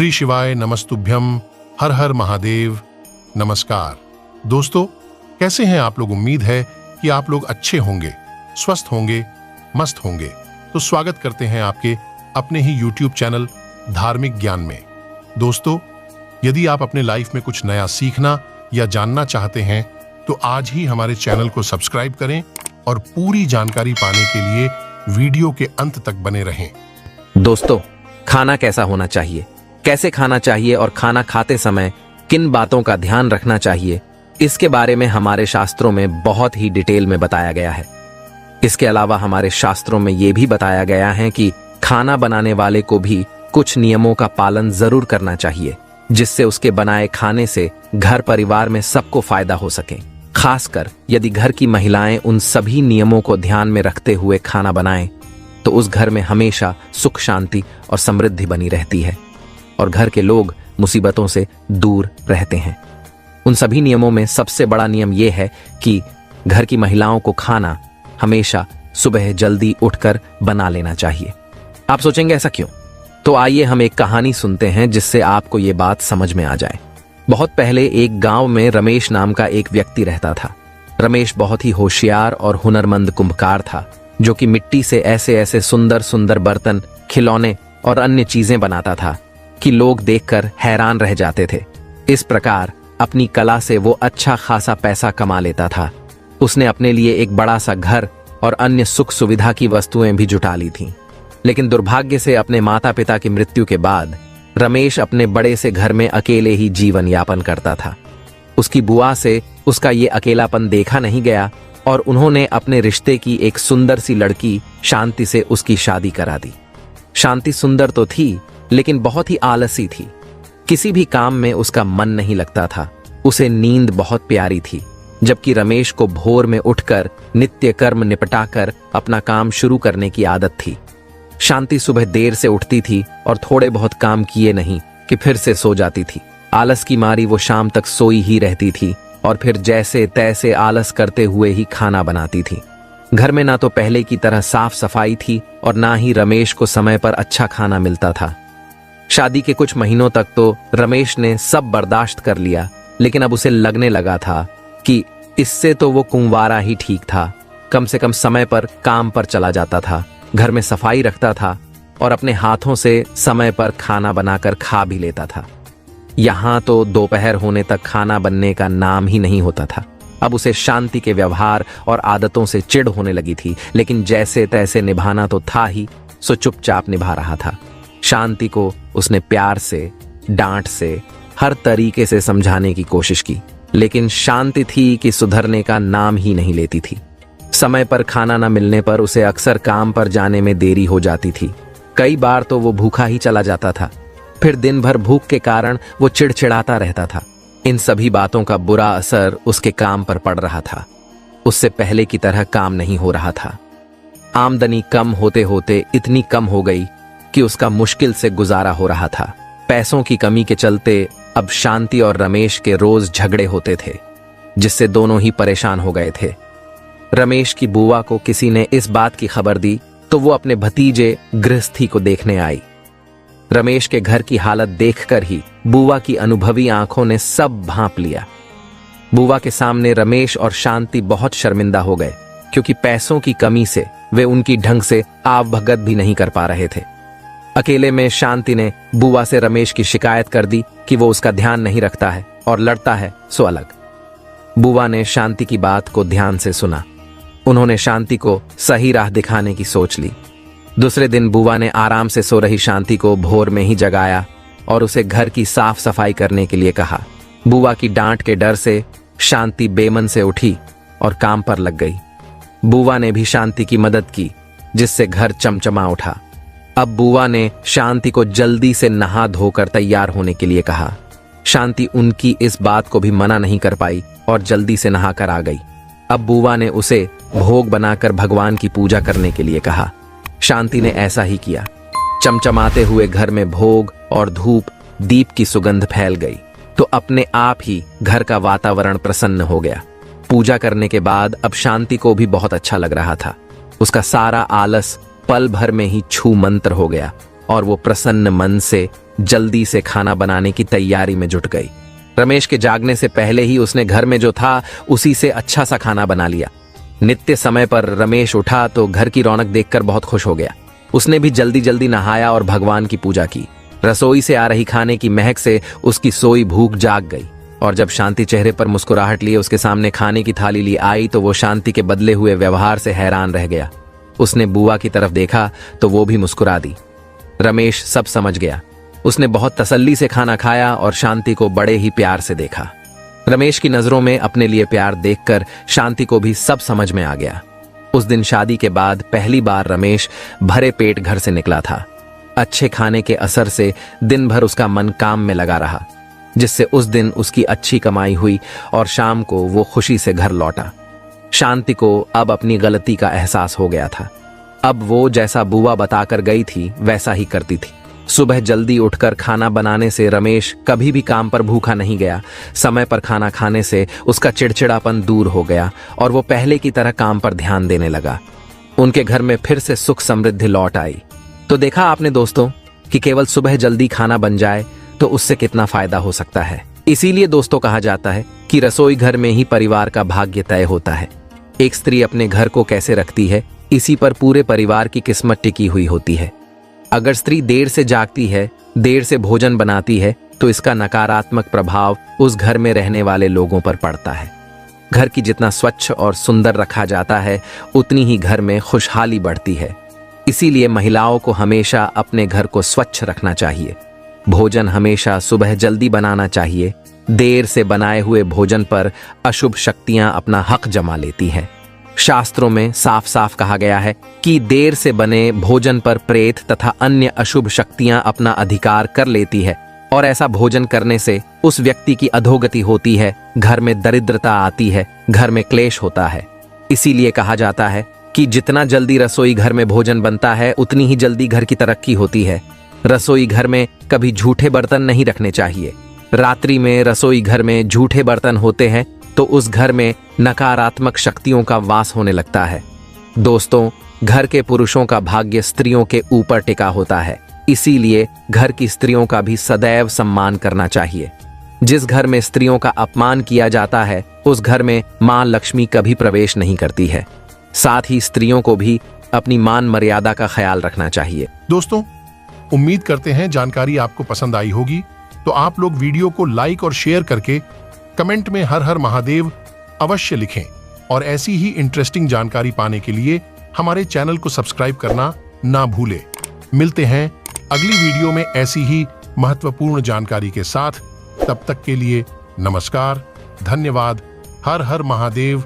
श्री शिवाय नमस्तुभ्यम। हर हर महादेव। नमस्कार दोस्तों, कैसे हैं आप लोग? उम्मीद है कि आप लोग अच्छे होंगे, स्वस्थ होंगे, मस्त होंगे। तो स्वागत करते हैं आपके अपने ही YouTube चैनल धार्मिक ज्ञान में। दोस्तों, यदि आप अपने लाइफ में कुछ नया सीखना या जानना चाहते हैं तो आज ही हमारे चैनल को सब्सक्राइब करें और पूरी जानकारी पाने के लिए वीडियो के अंत तक बने रहें। दोस्तों, खाना कैसा होना चाहिए, कैसे खाना चाहिए और खाना खाते समय किन बातों का ध्यान रखना चाहिए, इसके बारे में हमारे शास्त्रों में बहुत ही डिटेल में बताया गया है। इसके अलावा हमारे शास्त्रों में यह भी बताया गया है कि खाना बनाने वाले को भी कुछ नियमों का पालन जरूर करना चाहिए, जिससे उसके बनाए खाने से घर परिवार में सबको फायदा हो सके। खासकर यदि घर की महिलाएं उन सभी नियमों को ध्यान में रखते हुए खाना बनाएं, तो उस घर में हमेशा सुख, शांति और समृद्धि बनी रहती है और घर के लोग मुसीबतों से दूर रहते हैं। उन सभी नियमों में सबसे बड़ा नियम यह है कि घर की महिलाओं को खाना हमेशा सुबह जल्दी उठकर बना लेना चाहिए। आप सोचेंगे ऐसा क्यों? तो आइए हम एक कहानी सुनते हैं जिससे आपको ये बात समझ में आ जाए। बहुत पहले एक गांव में रमेश नाम का एक व्यक्ति रहता था। रमेश बहुत ही होशियार और हुनरमंद कुम्भकार था, जो कि मिट्टी से ऐसे ऐसे सुंदर सुंदर बर्तन, खिलौने और अन्य चीजें बनाता था कि लोग देखकर हैरान रह जाते थे। इस प्रकार अपनी कला से वो अच्छा खासा पैसा कमा लेता था। उसने अपने लिए एक बड़ा सा घर और अन्य सुख सुविधा की वस्तुएं भी जुटा ली थीं। लेकिन दुर्भाग्य से अपने माता पिता की मृत्यु के बाद रमेश अपने बड़े से घर में अकेले ही जीवन यापन करता था। उसकी बुआ से उसका ये अकेलापन देखा नहीं गया और उन्होंने अपने रिश्ते की एक सुंदर सी लड़की शांति से उसकी शादी करा दी। शांति सुंदर तो थी, लेकिन बहुत ही आलसी थी। किसी भी काम में उसका मन नहीं लगता था। उसे नींद बहुत प्यारी थी, जबकि रमेश को भोर में उठकर नित्य कर्म निपटाकर अपना काम शुरू करने की आदत थी। शांति सुबह देर से उठती थी और थोड़े बहुत काम किए नहीं कि फिर से सो जाती थी। आलस की मारी वो शाम तक सोई ही रहती थी और फिर जैसे तैसे आलस करते हुए ही खाना बनाती थी। घर में ना तो पहले की तरह साफ सफाई थी और ना ही रमेश को समय पर अच्छा खाना मिलता था। शादी के कुछ महीनों तक तो रमेश ने सब बर्दाश्त कर लिया, लेकिन अब उसे लगने लगा था कि इससे तो वो कुंवारा ही ठीक था। कम से कम समय पर काम पर चला जाता था, घर में सफाई रखता था और अपने हाथों से समय पर खाना बनाकर खा भी लेता था। यहां तो दोपहर होने तक खाना बनने का नाम ही नहीं होता था। अब उसे शांति के व्यवहार और आदतों से चिढ़ होने लगी थी, लेकिन जैसे तैसे निभाना तो था ही, सो चुपचाप निभा रहा था। शांति को उसने प्यार से, डांट से, हर तरीके से समझाने की कोशिश की, लेकिन शांति थी कि सुधरने का नाम ही नहीं लेती थी। समय पर खाना न मिलने पर उसे अक्सर काम पर जाने में देरी हो जाती थी। कई बार तो वो भूखा ही चला जाता था। फिर दिन भर भूख के कारण वो चिड़चिड़ाता रहता था। इन सभी बातों का बुरा असर उसके काम पर पड़ रहा था। उससे पहले की तरह काम नहीं हो रहा था। आमदनी कम होते होते इतनी कम हो गई कि उसका मुश्किल से गुजारा हो रहा था। पैसों की कमी के चलते अब शांति और रमेश के रोज झगड़े होते थे, जिससे दोनों ही परेशान हो गए थे। रमेश की बुआ को किसी ने इस बात की खबर दी तो वो अपने भतीजे गृहस्थी को देखने आई। रमेश के घर की हालत देखकर ही बुआ की अनुभवी आंखों ने सब भांप लिया। बुआ के सामने रमेश और शांति बहुत शर्मिंदा हो गए, क्योंकि पैसों की कमी से वे उनकी ढंग से आवभगत भी नहीं कर पा रहे थे। अकेले में शांति ने बुआ से रमेश की शिकायत कर दी कि वो उसका ध्यान नहीं रखता है और लड़ता है सो अलग। बुआ ने शांति की बात को ध्यान से सुना। उन्होंने शांति को सही राह दिखाने की सोच ली। दूसरे दिन बुआ ने आराम से सो रही शांति को भोर में ही जगाया और उसे घर की साफ सफाई करने के लिए कहा। बुआ की डांट के डर से शांति बेमन से उठी और काम पर लग गई। बुआ ने भी शांति की मदद की, जिससे घर चमचमा उठा। अब बुआ ने शांति को जल्दी से नहा धोकर तैयार होने के लिए कहा। शांति उनकी इस बात को भी मना नहीं कर पाई और जल्दी से नहाकर आ गई। अब बुआ ने उसे भोग बनाकर भगवान की पूजा करने के लिए कहा। शांति ने ऐसा ही किया। चमचमाते हुए घर में भोग और धूप दीप की सुगंध फैल गई तो अपने आप ही घर का वातावरण प्रसन्न हो गया। पूजा करने के बाद अब शांति को भी बहुत अच्छा लग रहा था। उसका सारा आलस पल भर में ही छू मंत्र हो गया और वो प्रसन्न मन से जल्दी से खाना बनाने की तैयारी में जुट गई। रमेश के जागने से पहले ही उसने घर में जो था उसी से अच्छा सा खाना बना लिया। नित्य समय पर रमेश उठा तो घर की रौनक देखकर बहुत खुश हो गया। उसने भी जल्दी जल्दी नहाया और भगवान की पूजा की। रसोई से आ रही खाने की महक से उसकी सोई भूख जाग गई और जब शांति चेहरे पर मुस्कुराहट लिए उसके सामने खाने की थाली ली आई तो वो शांति के बदले हुए व्यवहार से हैरान रह गया। उसने बुआ की तरफ देखा तो वो भी मुस्कुरा दी। रमेश सब समझ गया। उसने बहुत तसल्ली से खाना खाया और शांति को बड़े ही प्यार से देखा। रमेश की नजरों में अपने लिए प्यार देखकर शांति को भी सब समझ में आ गया। उस दिन शादी के बाद पहली बार रमेश भरे पेट घर से निकला था। अच्छे खाने के असर से दिन भर उसका मन काम में लगा रहा, जिससे उस दिन उसकी अच्छी कमाई हुई और शाम को वो खुशी से घर लौटा। शांति को अब अपनी गलती का एहसास हो गया था। अब वो जैसा बुआ बताकर गई थी वैसा ही करती थी। सुबह जल्दी उठकर खाना बनाने से रमेश कभी भी काम पर भूखा नहीं गया। समय पर खाना खाने से उसका चिड़चिड़ापन दूर हो गया और वो पहले की तरह काम पर ध्यान देने लगा। उनके घर में फिर से सुख समृद्धि लौट आई। तो देखा आपने दोस्तों कि केवल सुबह जल्दी खाना बन जाए तो उससे कितना फायदा हो सकता है। इसीलिए दोस्तों कहा जाता है कि रसोई घर में ही परिवार का भाग्य तय होता है। एक स्त्री अपने घर को कैसे रखती है, इसी पर पूरे परिवार की किस्मत टिकी हुई होती है। अगर स्त्री देर से जागती है, देर से भोजन बनाती है तो इसका नकारात्मक प्रभाव उस घर में रहने वाले लोगों पर पड़ता है। घर की जितना स्वच्छ और सुंदर रखा जाता है उतनी ही घर में खुशहाली बढ़ती है। इसीलिए महिलाओं को हमेशा अपने घर को स्वच्छ रखना चाहिए। भोजन हमेशा सुबह जल्दी बनाना चाहिए। देर से बनाए हुए भोजन पर अशुभ शक्तियां अपना हक जमा लेती हैं। शास्त्रों में साफ साफ कहा गया है कि देर से बने भोजन पर प्रेत तथा अन्य अशुभ शक्तियां अपना अधिकार कर लेती है और ऐसा भोजन करने से उस व्यक्ति की अधोगति होती है, घर में दरिद्रता आती है, घर में क्लेश होता है। इसीलिए कहा जाता है कि जितना जल्दी रसोई घर में भोजन बनता है उतनी ही जल्दी घर की तरक्की होती है। रसोई घर में कभी झूठे बर्तन नहीं रखने चाहिए। रात्रि में रसोई घर में झूठे बर्तन होते हैं तो उस घर में नकारात्मक शक्तियों का वास होने लगता है। दोस्तों, घर के पुरुषों का भाग्य स्त्रियों के ऊपर टिका होता है। इसीलिए घर की स्त्रियों का भी सदैव सम्मान करना चाहिए। जिस घर में स्त्रियों का अपमान किया जाता है उस घर में मां लक्ष्मी कभी प्रवेश नहीं करती है। साथ ही स्त्रियों को भी अपनी मान मर्यादा का ख्याल रखना चाहिए। दोस्तों, उम्मीद करते हैं जानकारी आपको पसंद आई होगी। तो आप लोग वीडियो को लाइक और शेयर करके कमेंट में हर हर महादेव अवश्य लिखें और ऐसी ही इंटरेस्टिंग जानकारी पाने के लिए हमारे चैनल को सब्सक्राइब करना ना भूलें। मिलते हैं अगली वीडियो में ऐसी ही महत्वपूर्ण जानकारी के साथ। तब तक के लिए नमस्कार, धन्यवाद, हर हर महादेव।